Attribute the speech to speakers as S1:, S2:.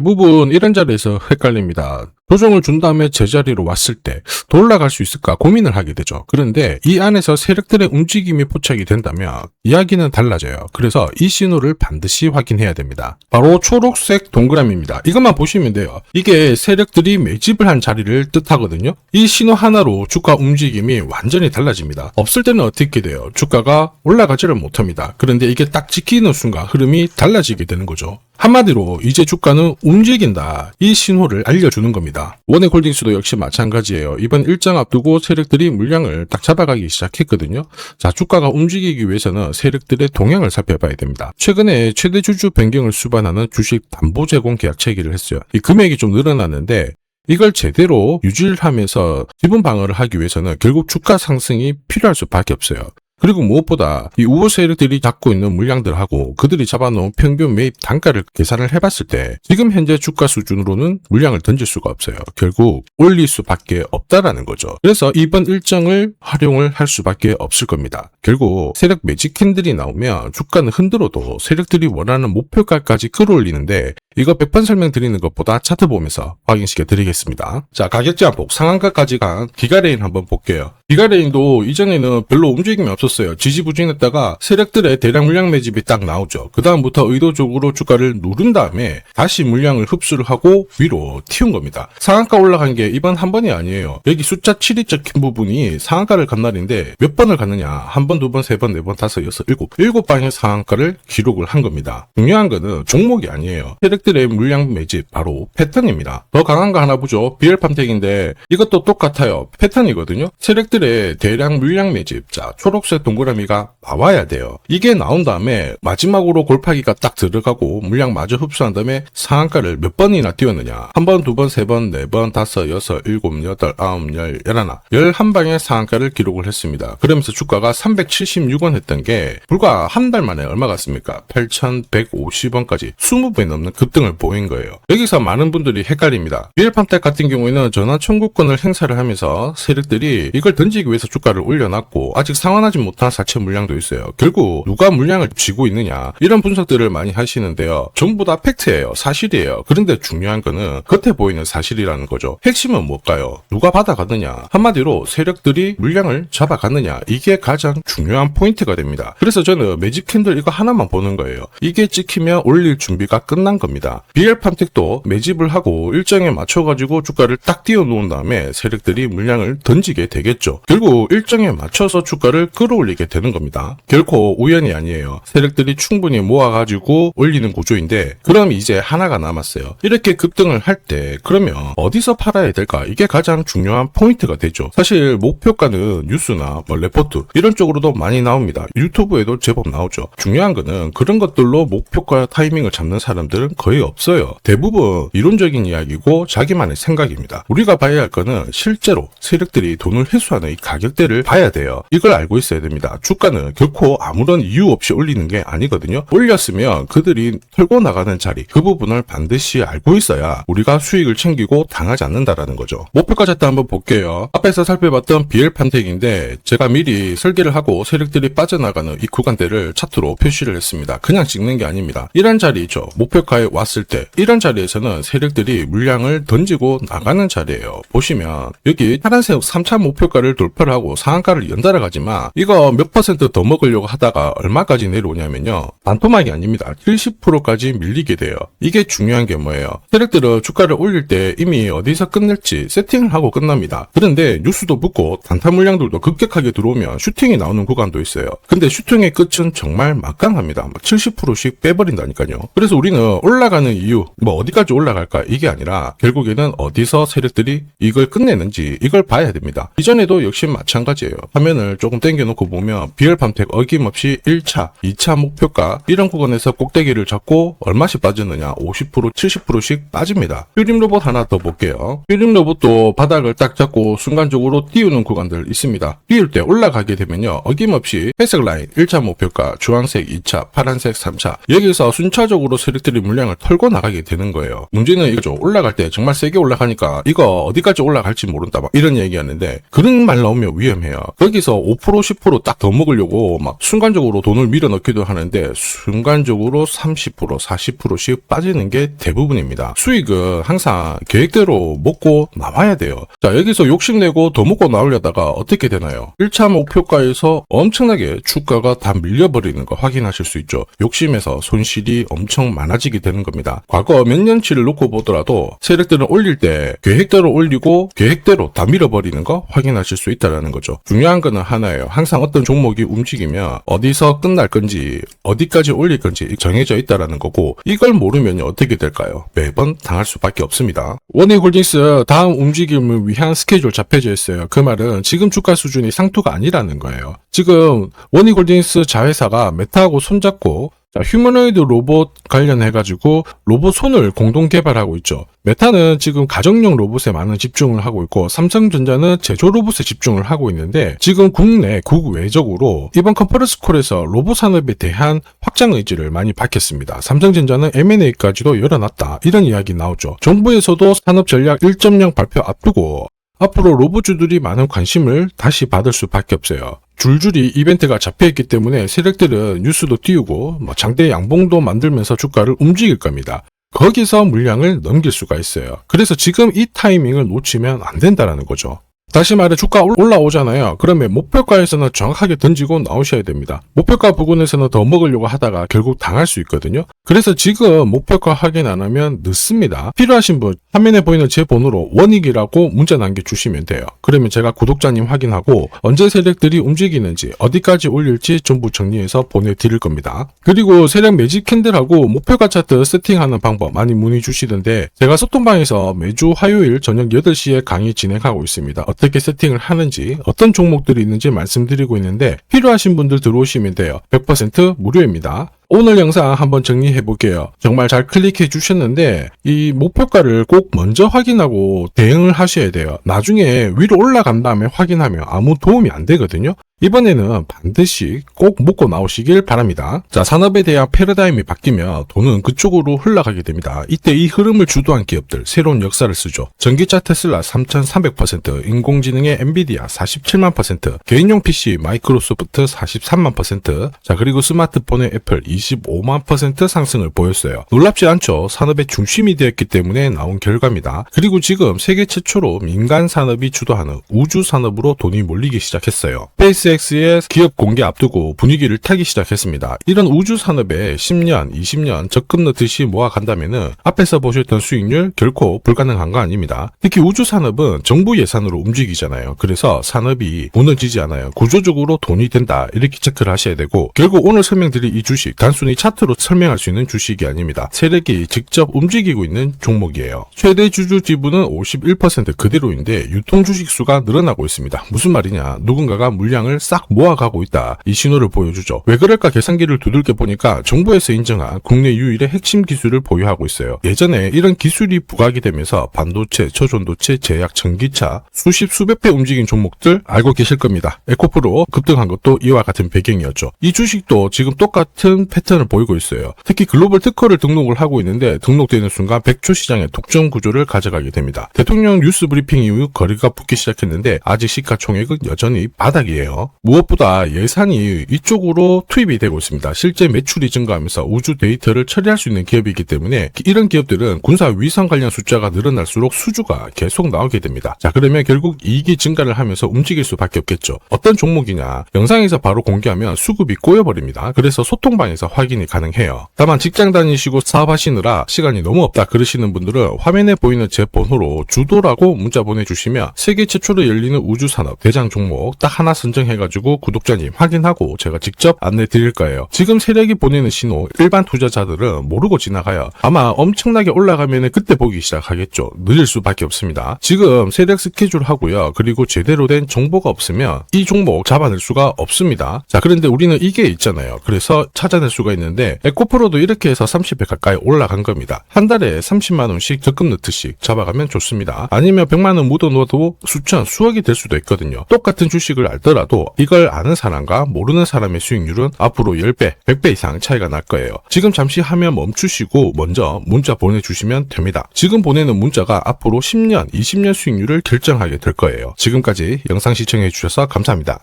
S1: 대부분 이런 자리에서 헷갈립니다. 조정을 준 다음에 제자리로 왔을 때 더 올라갈 수 있을까 고민을 하게 되죠. 그런데 이 안에서 세력들의 움직임이 포착이 된다면 이야기는 달라져요. 그래서 이 신호를 반드시 확인해야 됩니다. 바로 초록색 동그라미입니다. 이것만 보시면 돼요. 이게 세력들이 매집을 한 자리를 뜻하거든요. 이 신호 하나로 주가 움직임이 완전히 달라집니다. 없을 때는 어떻게 돼요? 주가가 올라가지를 못합니다. 그런데 이게 딱 찍히는 순간 흐름이 달라지게 되는 거죠. 한마디로 이제 주가는 움직인다. 이 신호를 알려주는 겁니다. 원액홀딩스도 역시 마찬가지예요. 이번 일정 앞두고 세력들이 물량을 딱 잡아가기 시작했거든요. 자, 주가가 움직이기 위해서는 세력들의 동향을 살펴봐야 됩니다. 최근에 최대 주주 변경을 수반하는 주식 담보 제공 계약 체결을 했어요. 이 금액이 좀 늘어났는데 이걸 제대로 유지를 하면서 지분 방어를 하기 위해서는 결국 주가 상승이 필요할 수밖에 없어요. 그리고 무엇보다 이 우호 세력들이 갖고 있는 물량들하고 그들이 잡아놓은 평균 매입 단가를 계산을 해봤을 때 지금 현재 주가 수준으로는 물량을 던질 수가 없어요. 결국 올릴 수밖에 없다라는 거죠. 그래서 이번 일정을 활용을 할 수밖에 없을 겁니다. 결국 세력 매직 캔들이 나오면 주가는 흔들어도 세력들이 원하는 목표가까지 끌어올리는데 이거 100번 설명드리는 것보다 차트 보면서 확인시켜 드리겠습니다. 자, 가격 제한폭 상한가까지 간 기가레인 한번 볼게요. 기가레인도 이전에는 별로 움직임이 없었어요. 지지부진했다가 세력들의 대량 물량 매집이 딱 나오죠. 그 다음부터 의도적으로 주가를 누른 다음에 다시 물량을 흡수를 하고 위로 튀운 겁니다. 상한가 올라간 게 이번 한 번이 아니에요. 여기 숫자 7이 적힌 부분이 상한가를 간 날인데 몇 번을 갔느냐? 한 번, 두 번, 세 번, 네 번, 다섯, 여섯, 일곱 방의 상한가를 기록을 한 겁니다. 중요한 거는 종목이 아니에요. 세력들의 물량 매집, 바로 패턴입니다. 더 강한 거 하나 보죠. BL팜텍인데 이것도 똑같아요. 패턴이거든요. 세력들의 대량 물량 매집, 자, 초록색 동그라미가 나와야 돼요. 이게 나온 다음에 마지막으로 골파기가 딱 들어가고 물량 마저 흡수한 다음에 상한가를 몇 번이나 띄웠느냐? 한 번, 두 번, 세 번, 네 번, 다섯, 여섯, 일곱, 여덟, 아홉, 열, 열하나, 11방의 상한가를 기록을 했습니다. 그러면서 주가가 376원 했던 게 불과 한 달 만에 얼마 갔습니까? 8,150원까지 20배 넘는 급등을 보인 거예요. 여기서 많은 분들이 헷갈립니다. BL팜텍 같은 경우에는 전환 청구권을 행사를 하면서 세력들이 이걸 던지기 위해서 주가를 올려놨고 아직 상환하지 못한 사채 물량도 있어요. 결국 누가 물량을 쥐고 있느냐 이런 분석들을 많이 하시는데요. 전부 다 팩트예요. 사실이에요. 그런데 중요한 거는 겉에 보이는 사실이라는 거죠. 핵심은 뭘까요? 누가 받아갔느냐? 한마디로 세력들이 물량을 잡아갔느냐? 이게 가장 중요한 포인트가 됩니다. 그래서 저는 매직 캔들 이거 하나만 보는 거예요. 이게 찍히면 올릴 준비가 끝난 겁니다. BL팜텍도 매집을 하고 일정에 맞춰가지고 주가를 딱 띄워놓은 다음에 세력들이 물량을 던지게 되겠죠. 결국 일정에 맞춰서 주가를 끌어올리게 되는 겁니다. 결코 우연이 아니에요. 세력들이 충분히 모아가지고 올리는 구조인데 그럼 이제 하나가 남았어요. 이렇게 급등을 할 때 그러면 어디서 팔아야 될까? 이게 가장 중요한 포인트가 되죠. 사실 목표가는 뉴스나 레포트 이런 쪽으로도 많이 나옵니다. 유튜브에도 제법 나오죠. 중요한 거는 그런 것들로 목표가 타이밍을 잡는 사람들은 거의 없어요. 대부분 이론적인 이야기고 자기만의 생각입니다. 우리가 봐야 할 거는 실제로 세력들이 돈을 회수하는 이 가격대를 봐야 돼요. 이걸 알고 있어야 됩니다. 주가는 결코 아무런 이유 없이 올리는 게 아니거든요. 올렸으면 그들이 털고 나가는 자리 그 부분을 반드시 알고 있어야 우리가 수익을 챙기고 당하지 않는다라는 거죠. 목표가 차트 한번 볼게요. 앞에서 살펴봤던 BL팜텍인데 제가 미리 설계를 하고 세력들이 빠져나가는 이 구간대를 차트로 표시를 했습니다. 그냥 찍는 게 아닙니다. 이런 자리죠. 목표가에 왔을 때 이런 자리에서는 세력들이 물량을 던지고 나가는 자리예요. 보시면 여기 파란색 3차 목표가를 돌파를 하고 상한가를 연달아 가지만 이거 몇 퍼센트 더 먹으려고 하다가 얼마까지 내려오냐면요. 반토막이 아닙니다. 70%까지 밀리게 돼요. 이게 중요한 게 뭐예요? 세력들은 주가를 올릴 때 이미 어디서 끝낼지 세팅을 하고 끝납니다. 그런데 뉴스도 붙고 단타 물량들도 급격하게 들어오면 슈팅이 나오는 구간도 있어요. 근데 슈팅의 끝은 정말 막강합니다. 막 70%씩 빼버린다니까요. 그래서 우리는 올라가는 이유, 어디까지 올라갈까 이게 아니라 결국에는 어디서 세력들이 이걸 끝내는지 이걸 봐야 됩니다. 이전에도 역시 마찬가지예요. 화면을 조금 당겨놓고 보면 BL팜텍 어김없이 1차, 2차 목표가 이런 구간에서 꼭대기를 잡고 얼마씩 빠졌느냐 50%, 70%씩 빠집니다. 뷰림 로봇 하나 더 볼게요. 뷰림 로봇도 바닥을 딱 잡고 순간적으로 띄우는 구간들 있습니다. 띄울 때 올라가게 되면요. 어김없이 회색 라인 1차 목표가, 주황색 2차, 파란색 3차 여기서 순차적으로 세력들이 물량을 물량을 털고 나가게 되는 거예요. 문제는 이거죠. 올라갈 때 정말 세게 올라가니까 이거 어디까지 올라갈지 모른다 막 이런 얘기였는데 그런 말 나오면 위험해요. 거기서 5% 10% 딱 더 먹으려고 막 순간적으로 돈을 밀어넣기도 하는데 순간적으로 30% 40%씩 빠지는 게 대부분입니다. 수익은 항상 계획대로 먹고 나와야 돼요. 자, 여기서 욕심내고 더 먹고 나오려다가 어떻게 되나요? 1차 목표가에서 엄청나게 주가가 다 밀려버리는 거 확인하실 수 있죠. 욕심에서 손실이 엄청 많아지게 되는 겁니다. 과거 몇 년치를 놓고 보더라도 세력들은 올릴 때 계획대로 올리고 계획대로 다 밀어버리는 거 확인하실 수 있다는 거죠. 중요한 거는 하나예요. 항상 어떤 종목이 움직이면 어디서 끝날 건지 어디까지 올릴 건지 정해져 있다는 거고 이걸 모르면 어떻게 될까요? 매번 당할 수밖에 없습니다. 원익홀딩스 다음 움직임을 위한 스케줄 잡혀져 있어요. 그 말은 지금 주가 수준이 상투가 아니라는 거예요. 지금 원익홀딩스 자회사가 메타하고 손잡고 휴머노이드 로봇 관련해가지고 로봇 손을 공동 개발하고 있죠. 메타는 지금 가정용 로봇에 많은 집중을 하고 있고 삼성전자는 제조 로봇에 집중을 하고 있는데 지금 국내 국외적으로 이번 컨퍼런스 콜에서 로봇 산업에 대한 확장 의지를 많이 밝혔습니다. 삼성전자는 M&A까지도 열어놨다 이런 이야기 나오죠. 정부에서도 산업전략 1.0 발표 앞두고 앞으로 로봇주들이 많은 관심을 다시 받을 수밖에 없어요. 줄줄이 이벤트가 잡혀있기 때문에 세력들은 뉴스도 띄우고 장대 양봉도 만들면서 주가를 움직일 겁니다. 거기서 물량을 넘길 수가 있어요. 그래서 지금 이 타이밍을 놓치면 안 된다는 거죠. 다시 말해 주가 올라오잖아요. 그러면 목표가에서는 정확하게 던지고 나오셔야 됩니다. 목표가 부근에서는 더 먹으려고 하다가 결국 당할 수 있거든요. 그래서 지금 목표가 확인 안 하면 늦습니다. 필요하신 분 화면에 보이는 제 번호로 원익이라고 문자 남겨주시면 돼요. 그러면 제가 구독자님 확인하고 언제 세력들이 움직이는지 어디까지 올릴지 전부 정리해서 보내드릴 겁니다. 그리고 세력 매집 캔들하고 목표가 차트 세팅하는 방법 많이 문의 주시던데 제가 소통방에서 매주 화요일 저녁 8시에 강의 진행하고 있습니다. 어떻게 세팅을 하는지 어떤 종목들이 있는지 말씀드리고 있는데 필요하신 분들 들어오시면 돼요. 100% 무료입니다. 오늘 영상 한번 정리해 볼게요. 정말 잘 클릭해 주셨는데 이 목표가를 꼭 먼저 확인하고 대응을 하셔야 돼요. 나중에 위로 올라간 다음에 확인하면 아무 도움이 안 되거든요. 이번에는 반드시 꼭 먹고 나오시길 바랍니다. 자, 산업에 대한 패러다임이 바뀌면 돈은 그쪽으로 흘러가게 됩니다. 이때 이 흐름을 주도한 기업들 새로운 역사를 쓰죠. 전기차 테슬라 3300%, 인공지능의 엔비디아 47만%, 개인용 PC 마이크로소프트 43만%, 자 그리고 스마트폰의 애플 25만% 상승을 보였어요. 놀랍지 않죠? 산업의 중심이 되었기 때문에 나온 결과입니다. 그리고 지금 세계 최초로 민간 산업이 주도하는 우주 산업으로 돈이 몰리기 시작했어요. SpaceX의 기업 공개 앞두고 분위기를 타기 시작했습니다. 이런 우주 산업에 10년, 20년 적금 넣듯이 모아간다면은 앞에서 보셨던 수익률 결코 불가능한 거 아닙니다. 특히 우주 산업은 정부 예산으로 움직이잖아요. 그래서 산업이 무너지지 않아요. 구조적으로 돈이 된다 이렇게 체크를 하셔야 되고 결국 오늘 설명드릴 이 주식 단순히 차트로 설명할 수 있는 주식이 아닙니다. 세력이 직접 움직이고 있는 종목이에요. 최대 주주 지분은 51% 그대로인데 유통 주식 수가 늘어나고 있습니다. 무슨 말이냐? 누군가가 물량을 싹 모아가고 있다. 이 신호를 보여주죠. 왜 그럴까 계산기를 두들겨 보니까 정부에서 인정한 국내 유일의 핵심 기술을 보유하고 있어요. 예전에 이런 기술이 부각이 되면서 반도체, 초전도체, 제약, 전기차 수십 수백 배 움직인 종목들 알고 계실 겁니다. 에코프로 급등한 것도 이와 같은 배경이었죠. 이 주식도 지금 똑같은 패턴을 보이고 있어요. 특히 글로벌 특허를 등록을 하고 있는데 등록되는 순간 100조 시장의 독점 구조를 가져가게 됩니다. 대통령 뉴스 브리핑 이후 거리가 붙기 시작했는데 아직 시가총액은 여전히 바닥이에요. 무엇보다 예산이 이쪽으로 투입이 되고 있습니다. 실제 매출이 증가하면서 우주 데이터를 처리할 수 있는 기업이기 때문에 이런 기업들은 군사 위성 관련 숫자가 늘어날수록 수주가 계속 나오게 됩니다. 자, 그러면 결국 이익이 증가를 하면서 움직일 수밖에 없겠죠. 어떤 종목이냐? 영상에서 바로 공개하면 수급이 꼬여버립니다. 그래서 소통방에서 확인이 가능해요. 다만 직장 다니시고 사업하시느라 시간이 너무 없다 그러시는 분들은 화면에 보이는 제 번호로 주도라고 문자 보내주시면 세계 최초로 열리는 우주산업 대장 종목 딱 하나 선정해가지고 구독자님 확인하고 제가 직접 안내 드릴 거예요. 지금 세력이 보내는 신호 일반 투자자들은 모르고 지나가요. 아마 엄청나게 올라가면 그때 보기 시작하겠죠. 늦을 수밖에 없습니다. 지금 세력 스케줄 하고요. 그리고 제대로 된 정보가 없으면 이 종목 잡아낼 수가 없습니다. 자, 그런데 우리는 이게 있잖아요. 그래서 찾아낼 수가 있는데 에코프로도 이렇게 해서 30배 가까이 올라간 겁니다. 한 달에 30만 원씩 적금 넣듯이 잡아가면 좋습니다. 아니면 100만 원 묻어 놓아도 수천, 수억이 될 수도 있거든요. 똑같은 주식을 알더라도 이걸 아는 사람과 모르는 사람의 수익률은 앞으로 10배, 100배 이상 차이가 날 거예요. 지금 잠시 화면 멈추시고 먼저 문자 보내주시면 됩니다. 지금 보내는 문자가 앞으로 10년, 20년 수익률을 결정하게 될 거예요. 지금까지 영상 시청해 주셔서 감사합니다.